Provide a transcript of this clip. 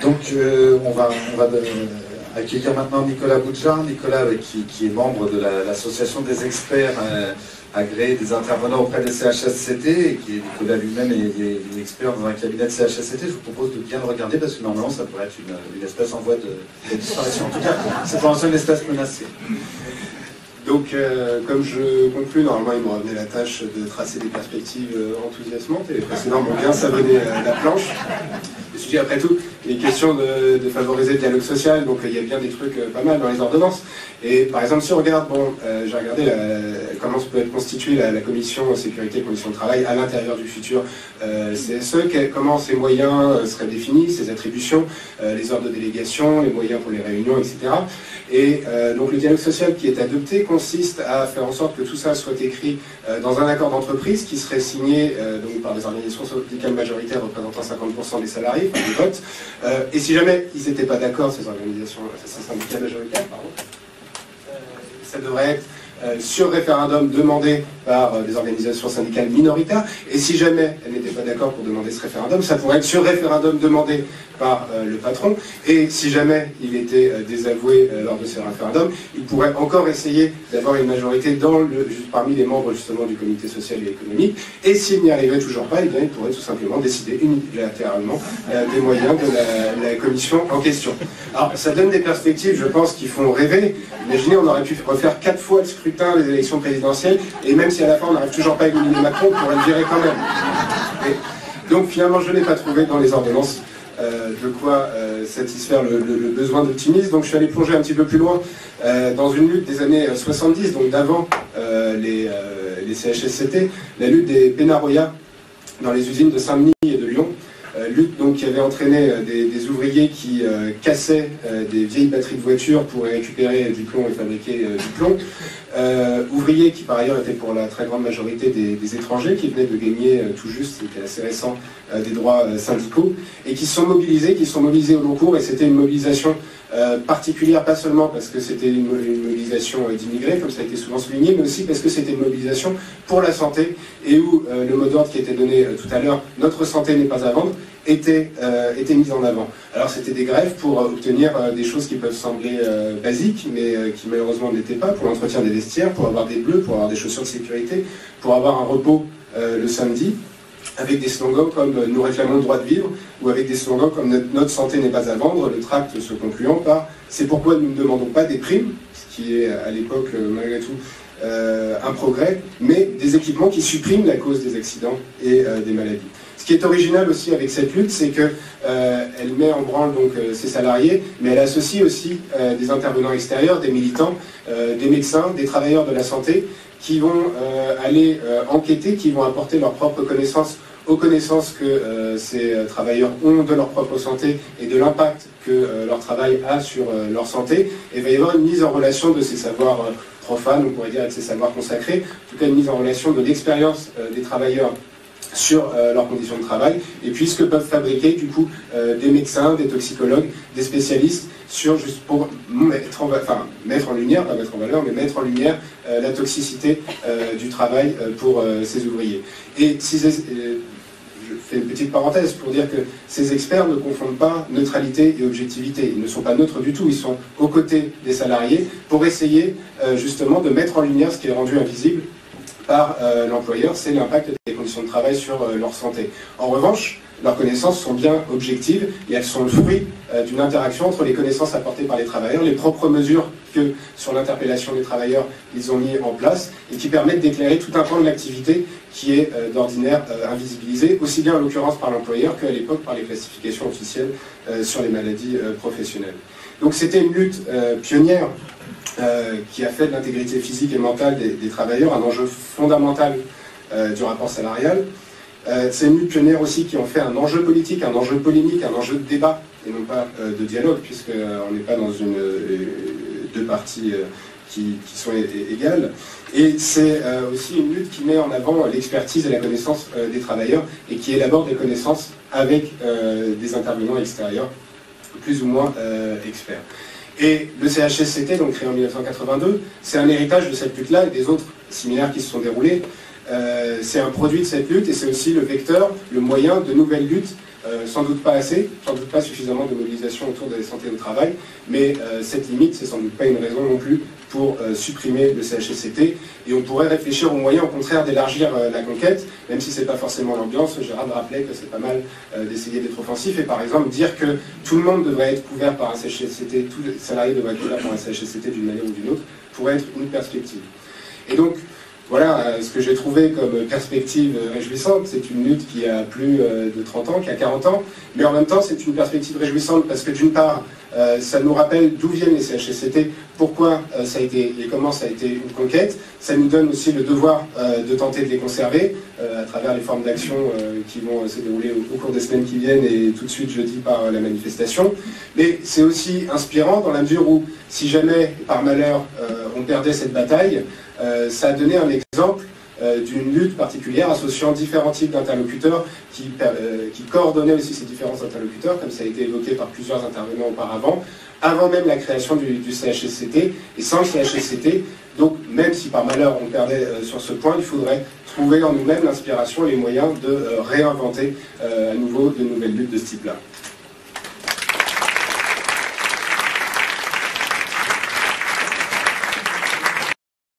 On va accueillir maintenant Nicolas Boudjar. Nicolas, qui est membre de l'association des experts agréés des intervenants auprès des CHSCT, et qui Nicolas lui-même est expert dans un cabinet de CHSCT. Je vous propose de bien le regarder parce que normalement ça pourrait être une espèce en voie de disparition. En tout cas, c'est pour l'instant une espèce menacée. Donc, comme je conclus, normalement, il me revenait la tâche de tracer des perspectives enthousiasmantes, et les précédents m'ont bien savonné la planche. Je me suis dit, après tout, il est question de favoriser le dialogue social, donc il y a bien des trucs pas mal dans les ordonnances. Et par exemple, si on regarde, j'ai regardé comment peut être constituée la commission sécurité et conditions de travail à l'intérieur du futur CSE, comment ses moyens seraient définis, ses attributions, les ordres de délégation, les moyens pour les réunions, etc. Et donc le dialogue social qui est adopté consiste à faire en sorte que tout ça soit écrit dans un accord d'entreprise qui serait signé donc par des organisations syndicales majoritaires représentant 50% des salariés, enfin des votes. Et si jamais ils n'étaient pas d'accord, ces syndicats majoritaires, ça devrait être sur référendum demandé par des organisations syndicales minoritaires, et si jamais elles n'étaient pas d'accord pour demander ce référendum, ça pourrait être sur référendum demandé par le patron, et si jamais il était désavoué lors de ce référendum, il pourrait encore essayer d'avoir une majorité parmi les membres justement du comité social et économique, et s'il n'y arrivait toujours pas, eh bien, il pourrait tout simplement décider unilatéralement des moyens de la commission en question. Alors ça donne des perspectives, je pense, qui font rêver. Imaginez, on aurait pu refaire 4 fois le scrutin des élections présidentielles, et même si à la fin on n'arrive toujours pas à éliminer Macron, on pourrait le virer quand même. Et donc finalement je n'ai pas trouvé dans les ordonnances de quoi satisfaire le besoin d'optimisme. Donc je suis allé plonger un petit peu plus loin dans une lutte des années 70, donc d'avant les CHSCT, la lutte des Pénaroya dans les usines de Saint-Denis et de Lyon. Lutte donc qui avait entraîné des ouvriers qui cassaient des vieilles batteries de voitures pour récupérer du plomb et fabriquer du plomb. Ouvriers qui par ailleurs étaient pour la très grande majorité des étrangers qui venaient de gagner tout juste, c'était assez récent, des droits syndicaux, et qui se sont mobilisés au long cours, et c'était une mobilisation particulière, pas seulement parce que c'était une mobilisation d'immigrés, comme ça a été souvent souligné, mais aussi parce que c'était une mobilisation pour la santé, et où le mot d'ordre qui était donné tout à l'heure, notre santé n'est pas à vendre, était mis en avant. Alors c'était des grèves pour obtenir des choses qui peuvent sembler basiques, mais qui malheureusement n'étaient pas, pour l'entretien des vestiaires, pour avoir des bleus, pour avoir des chaussures de sécurité, pour avoir un repos le samedi, avec des slogans comme « Nous réclamons le droit de vivre » ou avec des slogans comme « Notre santé n'est pas à vendre », le tract se concluant par « C'est pourquoi nous ne demandons pas des primes », ce qui est à l'époque malgré tout un progrès, mais des équipements qui suppriment la cause des accidents et des maladies. Ce qui est original aussi avec cette lutte, c'est qu'elle met en branle donc ses salariés, mais elle associe aussi des intervenants extérieurs, des militants, des médecins, des travailleurs de la santé, qui vont aller enquêter, qui vont apporter leurs propres connaissances aux connaissances que ces travailleurs ont de leur propre santé et de l'impact que leur travail a sur leur santé. Et il va y avoir une mise en relation de ces savoirs profanes, on pourrait dire avec ces savoirs consacrés, en tout cas une mise en relation de l'expérience des travailleurs sur leurs conditions de travail, et puis ce que peuvent fabriquer du coup des médecins, des toxicologues, des spécialistes, juste pour mettre en lumière, pas mettre en valeur, mais mettre en lumière la toxicité du travail pour ces ouvriers. Et si je fais une petite parenthèse pour dire que ces experts ne confondent pas neutralité et objectivité. Ils ne sont pas neutres du tout, ils sont aux côtés des salariés pour essayer justement de mettre en lumière ce qui est rendu invisible par l'employeur, c'est l'impact des conditions de travail sur leur santé. En revanche, leurs connaissances sont bien objectives et elles sont le fruit d'une interaction entre les connaissances apportées par les travailleurs, les propres mesures que, sur l'interpellation des travailleurs, ils ont mis en place et qui permettent d'éclairer tout un pan de l'activité qui est d'ordinaire invisibilisé, aussi bien en l'occurrence par l'employeur qu'à l'époque par les classifications officielles sur les maladies professionnelles. Donc c'était une lutte pionnière qui a fait de l'intégrité physique et mentale des travailleurs un enjeu fondamental du rapport salarial. C'est une lutte pionnière aussi qui en fait un enjeu politique, un enjeu polémique, un enjeu de débat, et non pas de dialogue, puisqu'on n'est pas dans deux parties qui sont égales. Et c'est aussi une lutte qui met en avant l'expertise et la connaissance des travailleurs, et qui élabore des connaissances avec des intervenants extérieurs, plus ou moins experts. Et le CHSCT, donc créé en 1982, c'est un héritage de cette lutte-là et des autres similaires qui se sont déroulés. C'est un produit de cette lutte et c'est aussi le vecteur, le moyen de nouvelles luttes sans doute pas assez, sans doute pas suffisamment de mobilisation autour de la santé au travail, mais cette limite, c'est sans doute pas une raison non plus pour supprimer le CHSCT, et on pourrait réfléchir aux moyens au contraire d'élargir la conquête, même si c'est pas forcément l'ambiance. Gérard me rappelait que c'est pas mal d'essayer d'être offensif, et par exemple dire que tout le monde devrait être couvert par un CHSCT, tous les salariés devraient être couverts par un CHSCT d'une manière ou d'une autre, pourrait être une perspective. Et donc, voilà ce que j'ai trouvé comme perspective réjouissante. C'est une lutte qui a plus de 30 ans, qui a 40 ans, mais en même temps c'est une perspective réjouissante parce que d'une part, ça nous rappelle d'où viennent les CHSCT, pourquoi ça a été et comment ça a été une conquête. Ça nous donne aussi le devoir de tenter de les conserver à travers les formes d'action qui vont se dérouler au cours des semaines qui viennent et tout de suite jeudi par la manifestation. Mais c'est aussi inspirant dans la mesure où si jamais par malheur on perdait cette bataille, ça a donné un exemple d'une lutte particulière associant différents types d'interlocuteurs qui coordonnaient aussi ces différents interlocuteurs, comme ça a été évoqué par plusieurs intervenants auparavant, avant même la création du CHSCT, et sans le CHSCT. Donc même si par malheur on perdait sur ce point, il faudrait trouver en nous-mêmes l'inspiration et les moyens de réinventer à nouveau de nouvelles luttes de ce type-là.